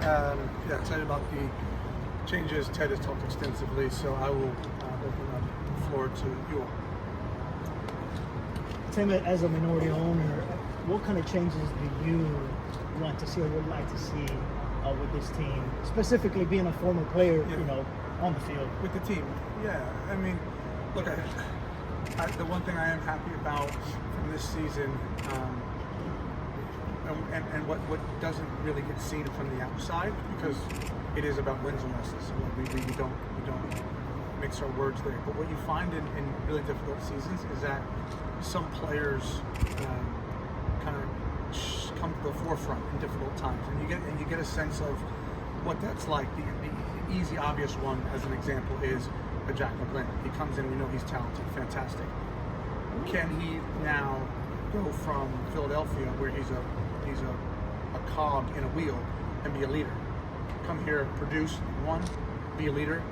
Yeah, excited about the changes. Ted has talked extensively, so I will open up the floor to you all. Tim, as a minority owner, what kind of changes do you want to see or would like to see with this team, specifically being a former player, on the field? With the team, yeah. I mean, look, the one thing I am happy about from this season, and what doesn't really get seen from the outside, because it is about wins and losses. We don't mix our words there. But what you find in really difficult seasons is that some players kind of come to the forefront in difficult times, and you get a sense of what that's like. The easy, obvious one, as an example, is a Jack McGlynn. He comes in, we know he's talented, fantastic. Can he now go from Philadelphia, where he's a cog in a wheel, and be a leader? Come here, produce, be a leader.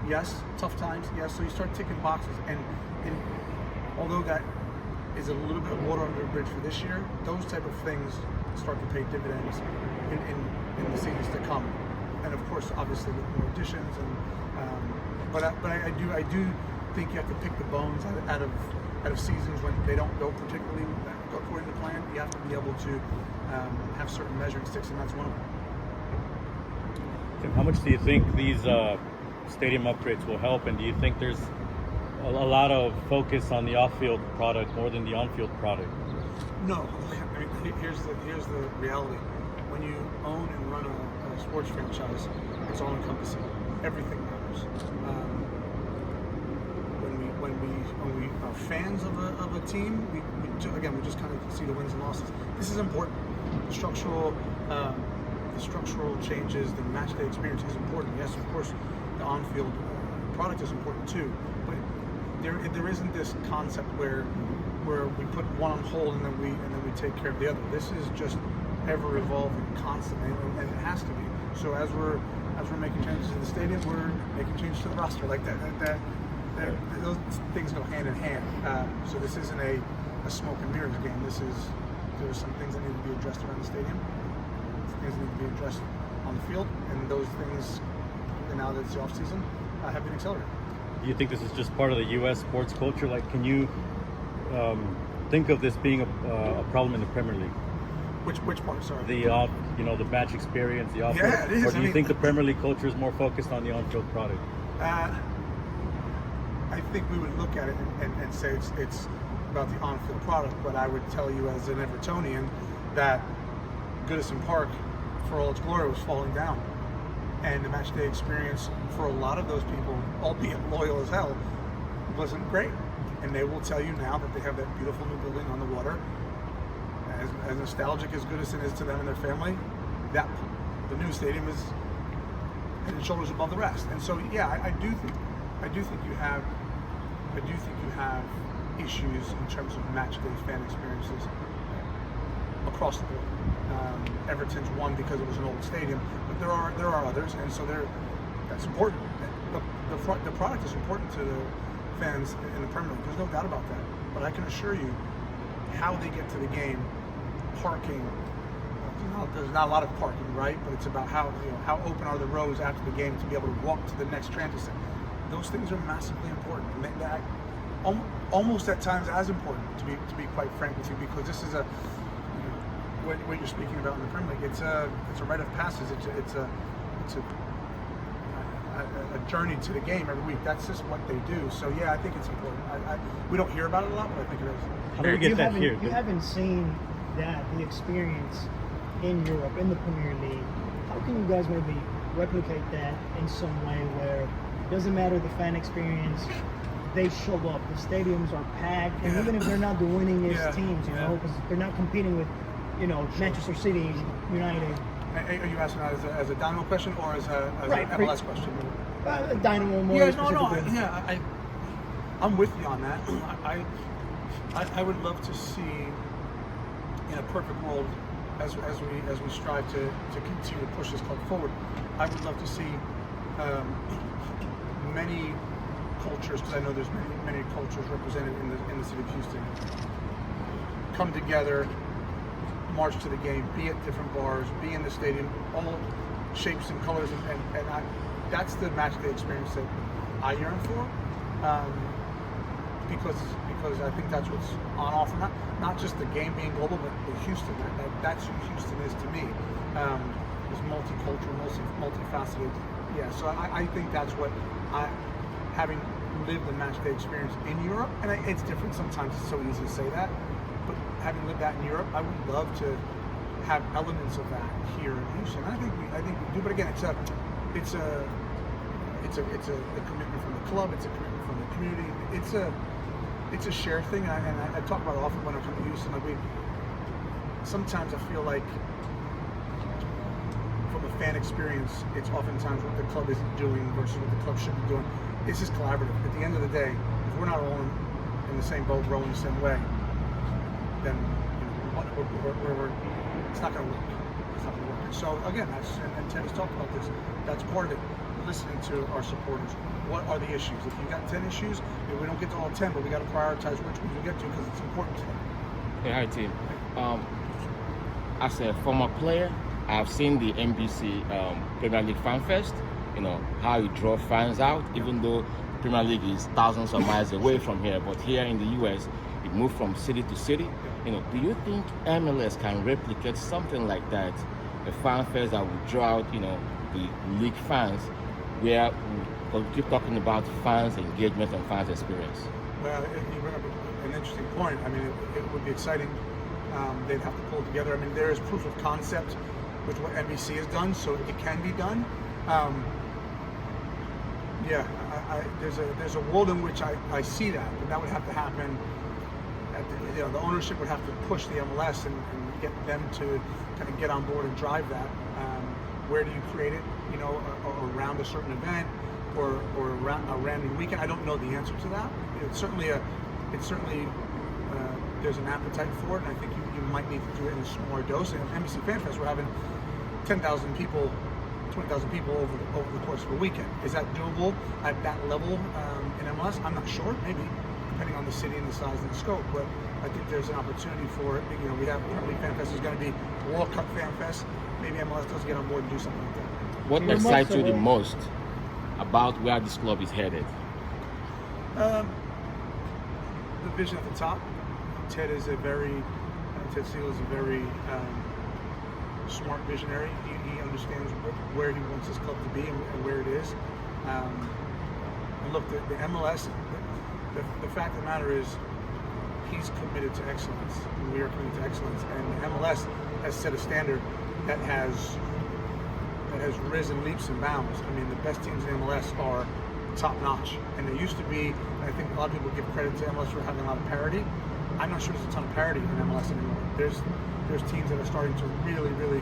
Yes, tough times. Yes, so you start ticking boxes, and although that is a little bit of water under the bridge for this year, those type of things start to pay dividends in the seasons to come. And of course, obviously with more additions, but I do think you have to pick the bones out of seasons when they don't go particularly according to plan. You have to be able to have certain measuring sticks, and that's one of them. Tim, how much do you think these stadium upgrades will help, and do you think there's a lot of focus on the off-field product more than the on-field product? No. I mean, here's the reality. When you own and run a sports franchise, it's all-encompassing. Everything matters. When we are fans of a team, we just kind of see the wins and losses. This is important. The structural changes, the match day experience is important. Yes, of course, the on-field product is important too. But there isn't this concept where we put one on hold and then we take care of the other. This is just ever evolving constantly, and it has to be. So as we're making changes to the stadium, we're making changes to the roster. Like that those things go hand in hand. So this isn't a smoke and mirrors game. There's some things that need to be addressed around the stadium, things that need to be addressed on the field, and those things, now that it's the off season, have been accelerated. Do you think this is just part of the U.S. sports culture? Like, can you think of this being a problem in the Premier League? Which part? Sorry. The match experience, the off-field. Yeah, it is. Or do you think the Premier League culture is more focused on the on-field product? I think we would look at it and say it's about the on-field product, but I would tell you as an Evertonian that Goodison Park, for all its glory, was falling down. And the match day experience for a lot of those people, albeit loyal as hell, wasn't great. And they will tell you now that they have that beautiful new building on the water. As nostalgic as Goodison is to them and their family, the new stadium is head and shoulders above the rest. And so, yeah, I do think you have issues in terms of match day fan experiences across the board. Everton's one because it was an old stadium, but there are others, and so that's important. The product is important to the fans in the Premier League. There's no doubt about that. But I can assure you, how they get to the game, parking. There's not a lot of parking, right? But it's about how open are the roads after the game to be able to walk to the next transit center. Those things are massively important, and that almost at times as important, to be quite frank with you, because this is what you're speaking about in the Premier League. It's a rite of passage. It's a journey to the game every week. That's just what they do. So yeah, I think it's important. We don't hear about it a lot, but I think it is. How do we get that here? You haven't seen the experience in Europe, in the Premier League. How can you guys maybe replicate that in some way where it doesn't matter the fan experience, they show up, the stadiums are packed, and even if they're not the winningest teams, because they're not competing with, Manchester City, United. Are you asking that as a Dynamo question or as an MLS question? Dynamo more. I'm with you on that. I would love to see, in a perfect world, as we strive to continue to push this club forward, I would love to see many cultures, because I know there's many cultures represented in the city of Houston, come together, march to the game, be at different bars, be in the stadium, shapes and colors, and that's the match day experience that I yearn for, because I think that's what's on offer. Not just the game being global, but Houston. That's who Houston is to me. It's multicultural, multifaceted. Yeah, so I think that's what having lived the match day experience in Europe, and it's different sometimes. It's so easy to say that, but having lived that in Europe, I would love to have elements of that here in Houston. I think we do, but again, it's a commitment from the club. It's a commitment from the community. It's a shared thing, and I talk about it often when I come to Houston. Like sometimes I feel like from a fan experience, it's oftentimes what the club isn't doing versus what the club should be doing. It's just collaborative. At the end of the day, if we're not all in the same boat, rowing the same way, then it's not going to work. It's not going to work. And so again, and Ted has talked about this. That's part of it. Listening to our supporters. What are the issues? If you got 10 issues, we don't get to all 10, but we got to prioritize which ones we get to because it's important to them. Hey, hi team. As a former player, I've seen the NBC Premier League Fan Fest. You know how you draw fans out, even though Premier League is thousands of miles away from here. But here in the US, it moved from city to city. You know, do you think MLS can replicate something like that? A fan fest that would draw out, you know, the league fans, where we keep talking about fans engagement and fans experience. Well, you bring up an interesting point. I mean, it would be exciting. They'd have to pull it together. I mean, there is proof of concept, which what NBC has done, so it can be done. There's a world in which I see that, but that would have to happen. The ownership would have to push the MLS and get them to kind of get on board and drive that. Where do you create it? You know, around a certain event or around a random weekend. I don't know the answer to that. It's certainly there's an appetite for it, and I think you might need to do it in a smaller dose. And at NBC Fan Fest, we're having 10,000 people, 20,000 people over the course of a weekend. Is that doable at that level in MLS? I'm not sure. Maybe, depending on the city and the size and the scope. But I think there's an opportunity for it. You know, we have Premier League Fan Fest is going to be World Cup Fan Fest. Maybe MLS does get on board and do something like that. What excites you the most about where this club is headed? The vision at the top. Ted Segal is a very smart visionary. He understands where he wants his club to be and where it is. And look, the MLS, the fact of the matter is, he's committed to excellence, and we are committed to excellence. And the MLS has set a standard that has risen leaps and bounds. I mean, the best teams in MLS are top notch, and there used to be. And I think a lot of people give credit to MLS for having a lot of parity. I'm not sure there's a ton of parity in MLS anymore. There's teams that are starting to really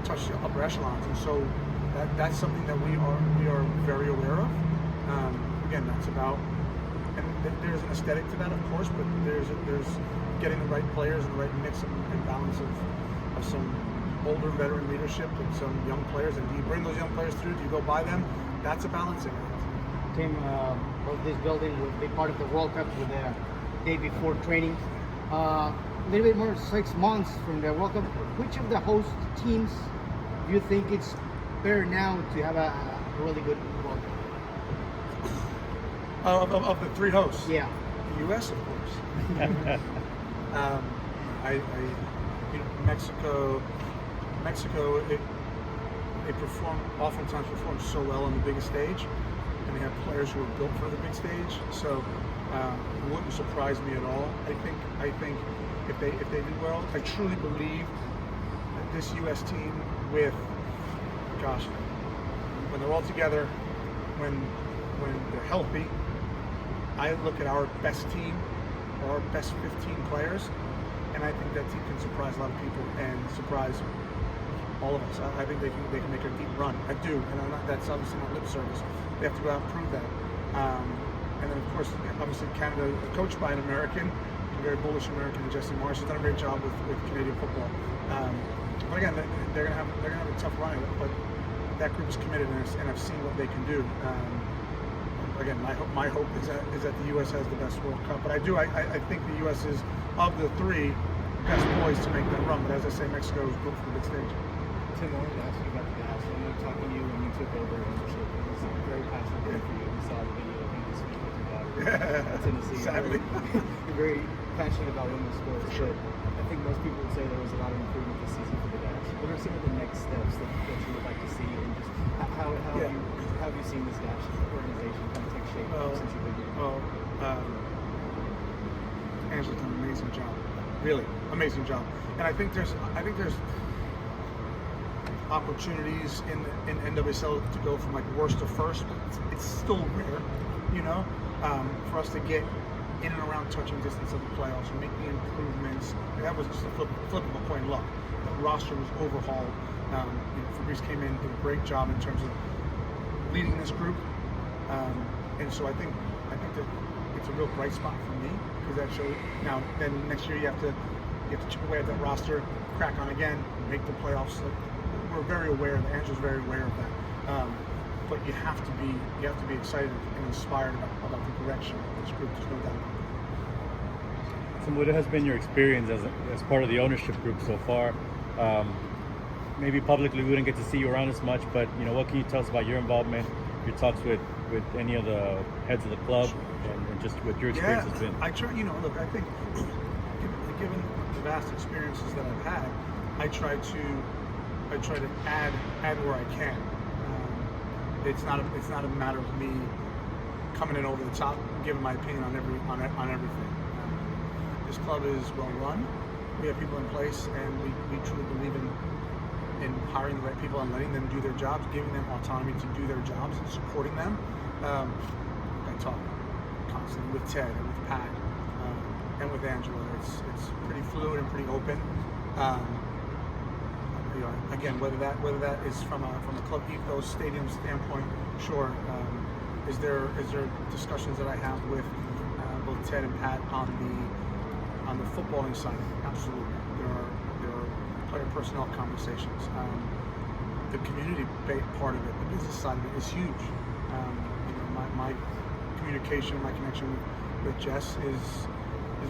touch the upper echelons, and so that's something that we are very aware of. Again, that's about, and there's an aesthetic to that, of course, but there's getting the right players and the right mix and balance of some older veteran leadership and some young players. And do you bring those young players through? Do you go buy them? That's a balancing act. Team of this building will be part of the World Cup with the day before training. A little bit more 6 months from the World Cup. Which of the host teams do you think it's better now to have a really good World Cup? Of the three hosts? Yeah. The U.S., of course. Mexico, they oftentimes perform so well on the biggest stage, and they have players who are built for the big stage. So it wouldn't surprise me at all. I think if they do well, I truly believe that this U.S. team, when they're all together, when they're healthy, I look at our best team, or our best 15 players, and I think that team can surprise a lot of people and surprise all of us. I think they can make a deep run. I do, and that's obviously not lip service. They have to go out and prove that. And then, of course, obviously Canada, coached by an American, a very bullish American, Jesse Marsh, has done a great job with Canadian football. But again, they're gonna have a tough run, but that group is committed, and I've seen what they can do. Again, my hope is that the U.S. has the best World Cup. But I think the U.S. is, of the three, best poised to make that run. But as I say, Mexico is built for the big stage. Tim, I wanted to ask you about the when you took over ownership. It was a very passionate thing for you. We saw the video of you this week with your daughter in Tennessee. Sadly. You're very passionate about women's sports. But I think most people would say there was a lot of improvement this season for the Dash. What are some of the next steps that you would like to see, and just how have you seen this Dash organization kind of take shape since you've been here? Well, Angela's done an amazing job. Really, amazing job. And I think there's opportunities in NWSL to go from like worst to first, but it's still rare, you know, for us to get in and around touching distance of the playoffs, making improvements. And that was just a flip of a coin luck. The roster was overhauled. Fabrice came in, did a great job in terms of leading this group, and so I think that it's a real bright spot for me, because that shows. Now, then next year you have to chip away at that roster, crack on again, make the playoffs. So we're very aware of that. Angela's very aware of that. But you have to be excited and inspired about the direction of this group. There's no doubt about it. So what has been your experience as part of the ownership group so far? Maybe publicly we wouldn't get to see you around as much, but what can you tell us about your involvement, your talks with any of the heads of the club, and just what your experience has been? I try. Look, I think given the vast experiences that I've had, I try to add where I can. It's not a matter of me coming in over the top and giving my opinion on everything. This club is well run. We have people in place, and we truly believe in hiring the right people and letting them do their jobs, giving them autonomy to do their jobs, and supporting them. I talk constantly with Ted and with Pat and with Angela. It's pretty fluid and pretty open. Again, whether that is from a club ethos, stadium standpoint, sure. Is there discussions that I have with both Ted and Pat on the footballing side? Absolutely. There are player personnel conversations. The community part of it, the business side of it, is huge. My communication, my connection with Jess is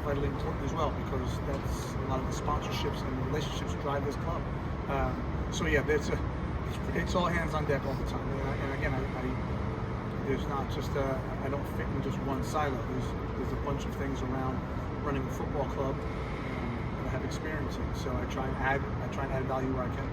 vitally important as well, because that's a lot of the sponsorships and relationships drive this club. So yeah, it's all hands on deck all the time. And again, there's not just I don't fit in just one silo. There's a bunch of things around running a football club that I have experience in. So I try and add value where I can.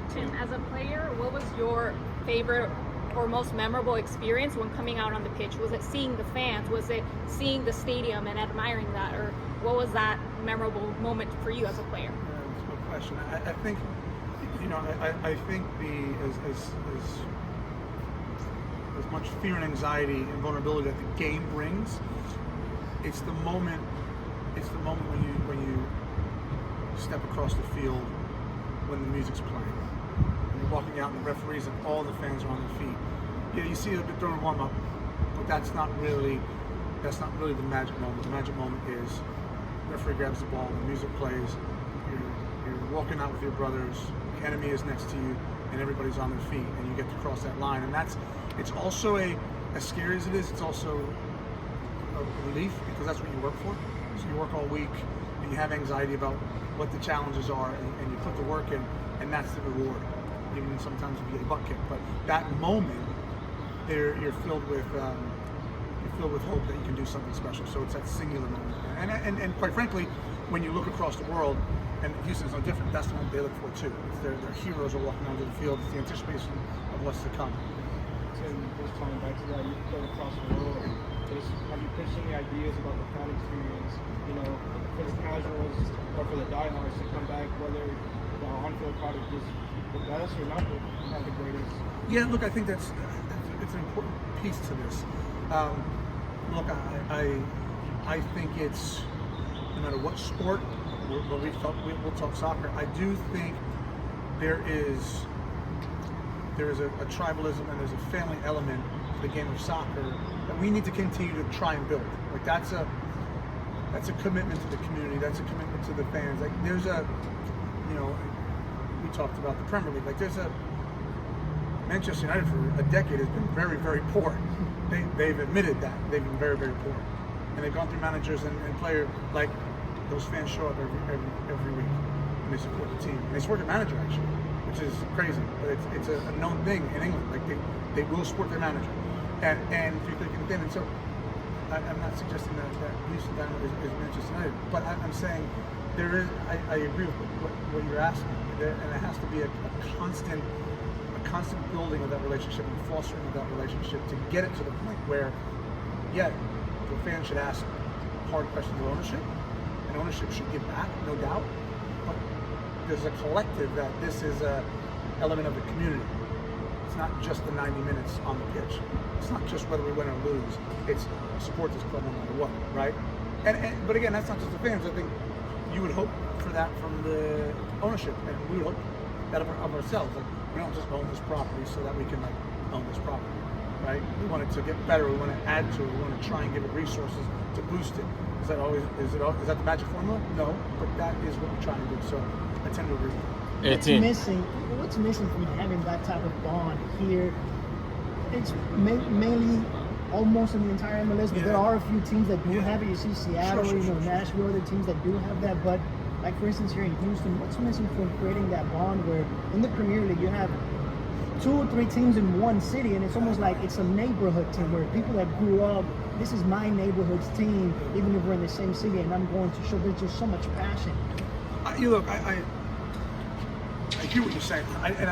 Tim, as a player, what was your favorite or most memorable experience when coming out on the pitch? Was it seeing the fans? Was it seeing the stadium and admiring that? Or what was that memorable moment for you as a player? That's a good question. I think, I think as much fear and anxiety and vulnerability that the game brings, it's the moment when you step across the field when the music's playing. And you're walking out and the referees and all the fans are on their feet. Yeah, you see it during warm up, but that's not really the magic moment. The magic moment is the referee grabs the ball, the music plays, you're walking out with your brothers, the enemy is next to you, and everybody's on their feet, and you get to cross that line. And it's also as scary as it is, it's also a relief, because that's what you work for. So you work all week, and you have anxiety about what the challenges are, and you put the work in, and that's the reward. Even sometimes you get a butt kick, but that moment, you're filled with hope that you can do something special. So it's that singular moment, and quite frankly, when you look across the world, and Houston's no different, that's the one they look for too. It's their heroes are walking onto the field. It's the anticipation of what's to come. Tim, just tying back to that, you go across the world. Have you pitched any ideas about the fan experience, for the casuals or for the diehards to come back, whether the on-field product is the best or not the greatest? Yeah, look, I think it's an important piece to this. Look, I think it's, no matter what sport, we'll talk soccer. I do think there is a tribalism and there's a family element to the game of soccer that we need to continue to try and build. Like that's a commitment to the community. That's a commitment to the fans. Like there's we talked about the Premier League. Like there's Manchester United for a decade has been very, very poor. They've admitted that they've been very, very poor, and they've gone through managers and players. Like those fans show up every week and they support the team. And they support the manager actually, which is crazy, but it's a known thing in England. Like they will support their manager, and if you're thinking thin, and so I'm not suggesting that Houston Dynamo is Manchester United, but I'm saying there is. I agree with what you're asking, and it has to be a constant building of that relationship and fostering of that relationship to get it to the point where, yeah, the fans should ask hard questions of ownership, and ownership should give back, no doubt. But there's a collective that this is a element of the community. It's not just the 90 minutes on the pitch. It's not just whether we win or lose. It's support this club no matter what, right? But again, that's not just the fans. I think you would hope for that from the ownership, and we would hope that of ourselves. Like, we don't just own this property so that we can own this property, right? We want it to get better. We want to add to it. We want to try and give it resources to boost it. Is that the magic formula? No, but that is what we're trying to do. So I tend to agree with you. What's missing from having that type of bond here? It's mainly almost in the entire MLS, but there are a few teams that do have it. You see Seattle, Nashville, other teams that do have that. But like for instance here in Houston, what's missing from creating that bond where in the Premier League you have 2 or 3 teams in one city, and it's almost like it's a neighborhood team where people that grew up, this is my neighborhood's team, even if we're in the same city, and I'm going to show there's just so much passion. I hear what you're saying, and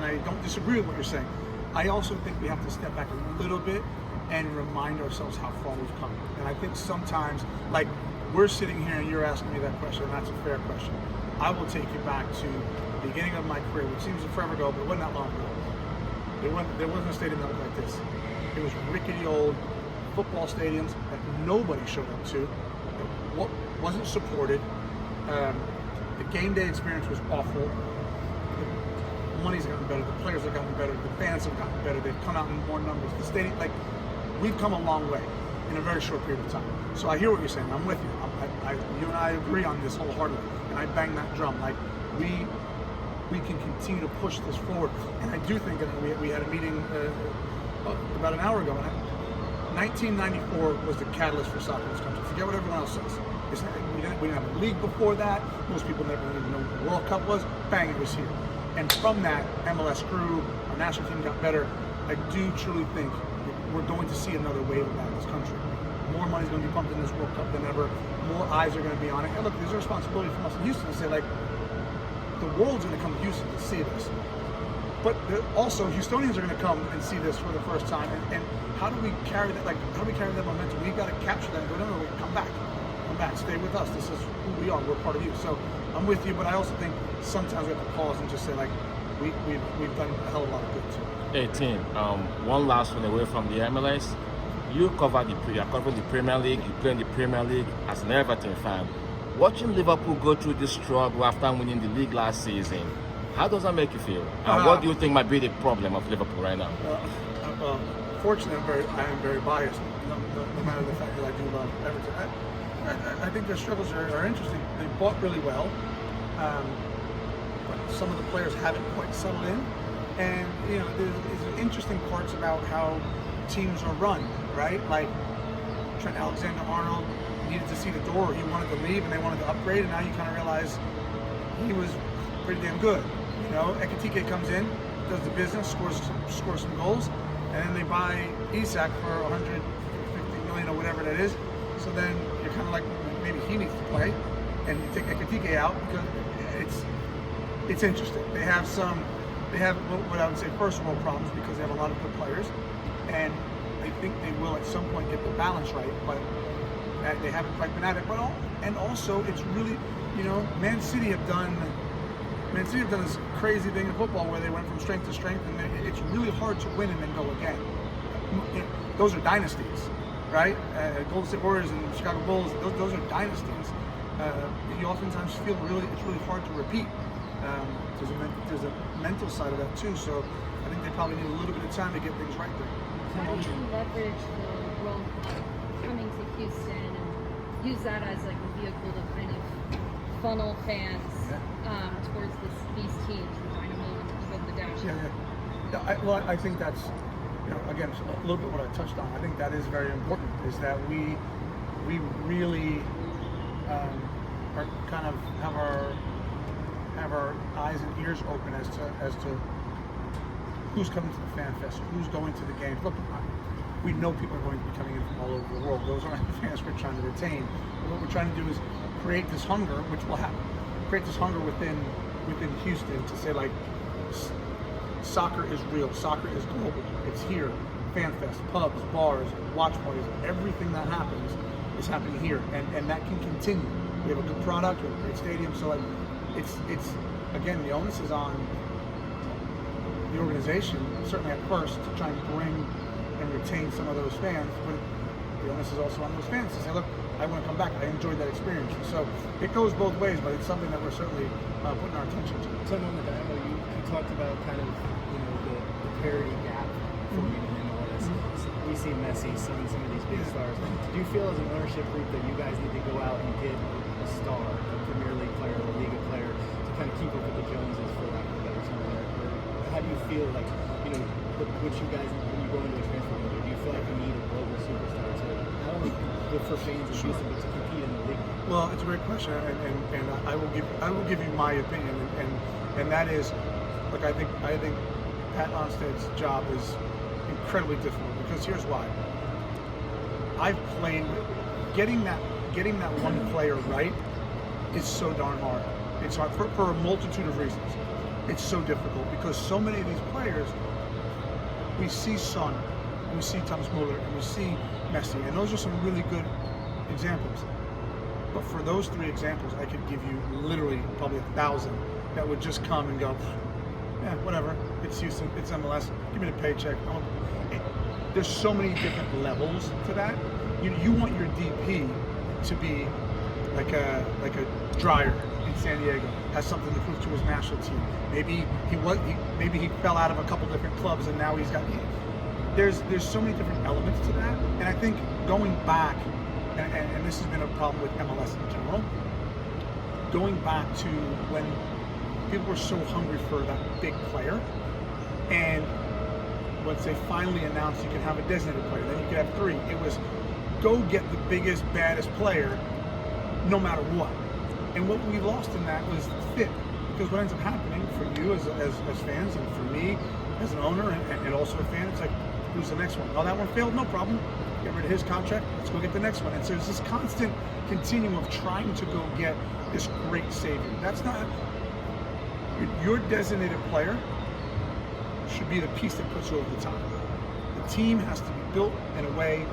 I don't disagree with what you're saying. I also think we have to step back a little bit and remind ourselves how far we've come. And I think sometimes, like, we're sitting here and you're asking me that question, and that's a fair question. I will take you back to the beginning of my career, which seems forever ago, but it wasn't that long ago. There wasn't a stadium that looked like this. It was rickety old football stadiums that nobody showed up to, that wasn't supported. The game day experience was awful. The money's gotten better, the players have gotten better, the fans have gotten better, they've come out in more numbers. The stadium, like, we've come a long way in a very short period of time. So I hear what you're saying, I'm with you. You and I agree on this wholeheartedly, and I bang that drum. Like, we can continue to push this forward. And I do think that we had a meeting about an hour ago, and 1994 was the catalyst for soccer in this country. Forget what everyone else says. We didn't have a league before that. Most people never even know what the World Cup was. Bang, it was here. And from that, MLS grew, our national team got better. I do truly think we're going to see another wave of that in this country. More money's going to be pumped in this World Cup than ever. More eyes are going to be on it. And look, there's a responsibility from us in Houston to say, like, the world's going to come to Houston to see this. But also, Houstonians are going to come and see this for the first time. And how do we carry that? Like, how do we carry that momentum? We've got to capture that and go, no, come back, stay with us. This is who we are. We're part of you. So I'm with you, but I also think sometimes we have to pause and just say, like, we've done a hell of a lot of good too. Hey, team, one last one away from the MLS. You cover the Premier League. You play in the Premier League as an Everton fan. Watching Liverpool go through this struggle after winning the league last season, how does that make you feel? And what do you think might be the problem of Liverpool right now? Fortunately, I am very biased, no matter the fact that I do love Everton. I think their struggles are interesting. They bought really well, but some of the players haven't quite settled in. And there's interesting parts about how teams are run, right? Like Trent Alexander-Arnold needed to see the door, he wanted to leave, and they wanted to upgrade, and now you kind of realize he was pretty damn good. Ekitike comes in, does the business, scores some goals, and then they buy Isak for 150 million or whatever that is. So then you're kind of like, maybe he needs to play, and you take Ekitike out because it's interesting. They have what I would say first world problems because they have a lot of good players, and I think they will at some point get the balance right, but they haven't quite been at it. And also it's really, Man City have done this crazy thing in football where they went from strength to strength, and it's really hard to win and then go again. Those are dynasties, right? Golden State Warriors and Chicago Bulls, those are dynasties. You oftentimes feel it's really hard to repeat. There's a mental side of that too, so I think they probably need a little bit of time to get things right there. How do you leverage the World Cup coming to Houston and use that as like a vehicle to kind of funnel fans towards these teams, the Dynamo and even the Dash? I think that's, again, a little bit what I touched on. I think that is very important, is that we really are kind of have have our eyes and ears open as to who's coming to the fan fest, who's going to the games. Look, we know people are going to be coming in from all over the world. Those aren't the fans we're trying to retain. But what we're trying to do is create this hunger, which will happen. Create this hunger within Houston to say, like, soccer is real, soccer is global, it's here. Fan fest, pubs, bars, watch parties, everything that happens is happening here, and that can continue. We have a good product, we have a great stadium, so like, it's again, the onus is on the organization, certainly at first, to try and bring and retain some of those fans, but the onus is also on those fans to say, look, I want to come back, I enjoyed that experience. So it goes both ways, but it's something that we're certainly putting our attention to. Tim, on the Dynamo, you talked about kind of, the parity gap for you and MLS. We see Messi signing some of these big stars. Do you feel as an ownership group that you guys need to go out and get a star, a Premier League player, a Liga player, to kind of keep up with the Joneses, for lack of a better term? Or how do you feel like, what you guys, when you go into a transfer window, do you feel like you need a global superstar to not only good for fans and Houston, but to compete in the league? Well, it's a great question, and I will give you my opinion, and that is, look, I think Pat Onsted's job is incredibly difficult, because here's why. I've played getting that one player right is so darn hard. It's hard for a multitude of reasons. It's so difficult because so many of these players, we see Son, and we see Thomas Muller, and we see Messi, and those are some really good examples. But for those three examples, I could give you literally probably 1,000 that would just come and go, yeah, whatever, it's Houston, it's MLS, give me the paycheck. There's so many different levels to that. You want your DP to be like a Dreyer in San Diego, has something to prove to his national team. Maybe he fell out of a couple different clubs and now he's got. There's so many different elements to that, and I think going back, and this has been a problem with MLS in general, going back to when people were so hungry for that big player, and once they finally announced you could have a designated player, then you could have three. It was go get the biggest, baddest player, no matter what. And what we lost in that was fit, because what ends up happening for you as fans, and for me as an owner and also a fan, it's like, who's the next one? Oh, that one failed, no problem. Get rid of his contract, let's go get the next one. And so there's this constant continuum of trying to go get this great savior. That's not, your designated player should be the piece that puts you over the top. The team has to be built in a way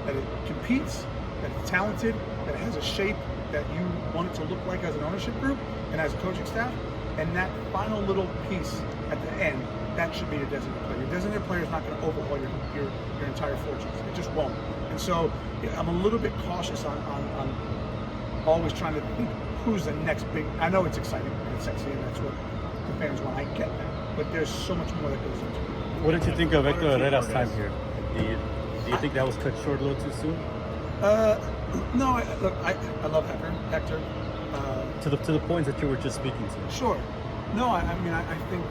that it competes, that it's talented, that it has a shape that you want it to look like as an ownership group and as a coaching staff. And that final little piece at the end, that should be your designated player. Your designated player is not going to overhaul your entire fortunes. It just won't. And so I'm a little bit cautious on always trying to think who's the next big. I know it's exciting and it's sexy, and that's what the fans want. I get that. But there's so much more that goes into it. What did you think of Hector Herrera's time here? Do you think that was cut short a little too soon? No, I love Hector. To the points that you were just speaking to. Sure. No, I mean, I think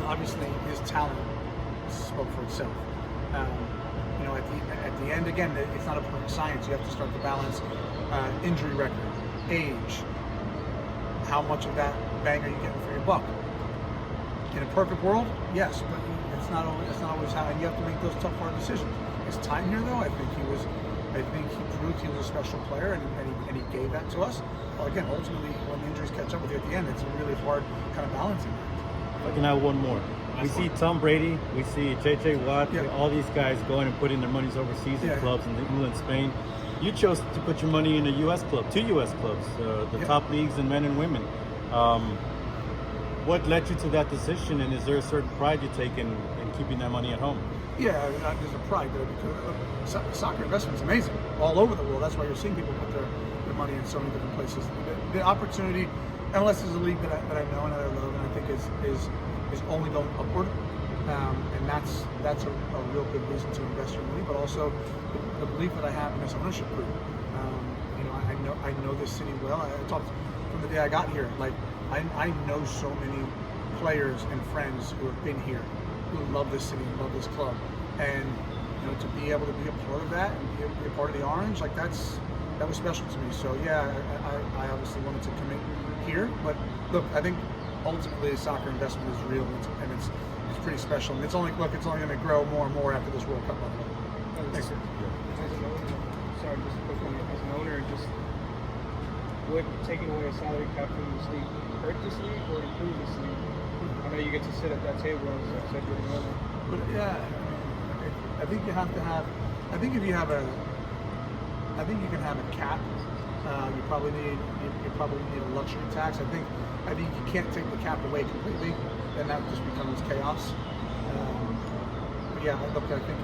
obviously his talent spoke for itself. At the end, again, it's not a perfect science. You have to start to balance injury record, age, how much of that bang are you getting for your buck. In a perfect world, yes, but it's not always how, and you have to make those tough, hard decisions. His time here, though, I think he proved he was a special player, and he gave that to us. Well, again, ultimately, when the injuries catch up with you at the end, it's a really hard kind of balancing act. If I can have one more. We see Tom Brady, we see J.J. Watt, all these guys going and putting their monies overseas in clubs in England, Spain. You chose to put your money in a U.S. club, two U.S. clubs, the top leagues in men and women. What led you to that decision, and is there a certain pride you take in keeping that money at home? Yeah, there's a pride there, because soccer investment is amazing all over the world. That's why you're seeing people put their money in so many different places. The opportunity, MLS is a league that I know and that I love, and I think is only going upward, and that's a real good reason to invest in the league. But also the belief that I have in this ownership group. I know this city well. I talked from the day I got here. Like I know so many players and friends who have been here, who love this city, love this club, and to be able to be a part of that and be a part of the Orange, like that was special to me. So yeah, I obviously wanted to here. But look, I think ultimately soccer investment is real, and it's pretty special. And it's only going to grow more and more after this World Cup. By the way. Thanks. As an owner, sorry, just a quick one. As an owner, just would taking away a salary cap from this league hurt this league or improve this league? I know you get to sit at that table as I said you're an owner. But yeah, I think you have to have. I think if you have I think you can have a cap. You probably need a luxury tax. I think you can't take the cap away completely, then that just becomes chaos. But yeah, look, I think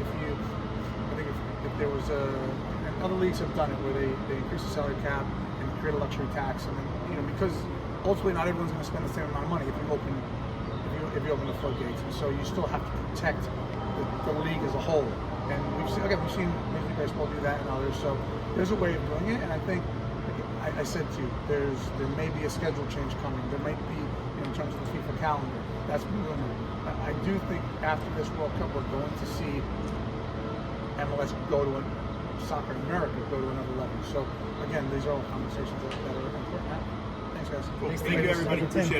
if there was and other leagues have done it where they increase the salary cap and create a luxury tax, and then because ultimately not everyone's going to spend the same amount of money if you open the floodgates, and so you still have to protect the league as a whole. And we've seen Major League Baseball do that and others. So there's a way of doing it, and I think I said to you, there may be a schedule change coming. There might be, in terms of the FIFA calendar. That's moving. I do think after this World Cup, we're going to see MLS go to soccer in America go to another level. So again, these are all conversations that are important. Thanks, guys. Thank you, everybody. Appreciate it.